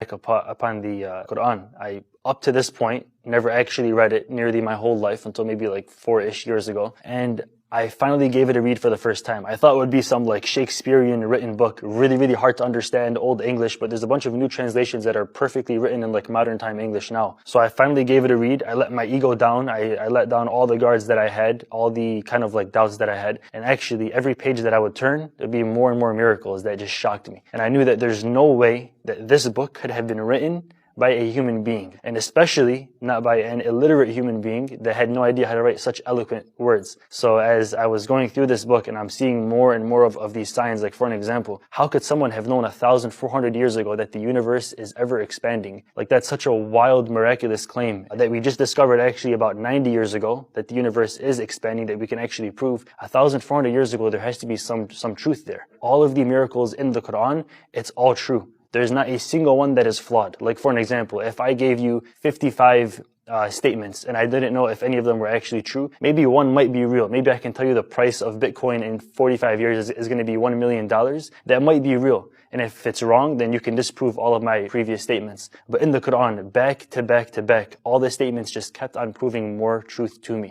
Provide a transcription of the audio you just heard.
upon the Quran. Up to this point, never actually read it nearly my whole life until maybe like 4-ish years ago. And I finally gave it a read for the first time. I thought it would be some like Shakespearean written book, really hard to understand, old English, but there's a bunch of new translations that are perfectly written in like modern time English now. So I finally gave it a read. I let my ego down. I let down all the guards that I had, all the kind of like doubts that I had. And actually every page that I would turn, there'd be more and more miracles that just shocked me. And I knew that there's no way that this book could have been written by a human being, and especially not by an illiterate human being that had no idea how to write such eloquent words. So as I was going through this book and I'm seeing more and more of these signs, like for an example, how could someone have known 1,400 years ago that the universe is ever expanding? Like that's such a wild, miraculous claim that we just discovered actually about 90 years ago, that the universe is expanding, that we can actually prove. 1,400 years ago, there has to be some truth there. All of the miracles in the Quran, it's all true. There's not a single one that is flawed. Like for an example, if I gave you 55 statements and I didn't know if any of them were actually true, maybe one might be real. Maybe I can tell you the price of Bitcoin in 45 years is going to be $1 million. That might be real. And if it's wrong, then you can disprove all of my previous statements. But in the Quran, back to back to back, all the statements just kept on proving more truth to me.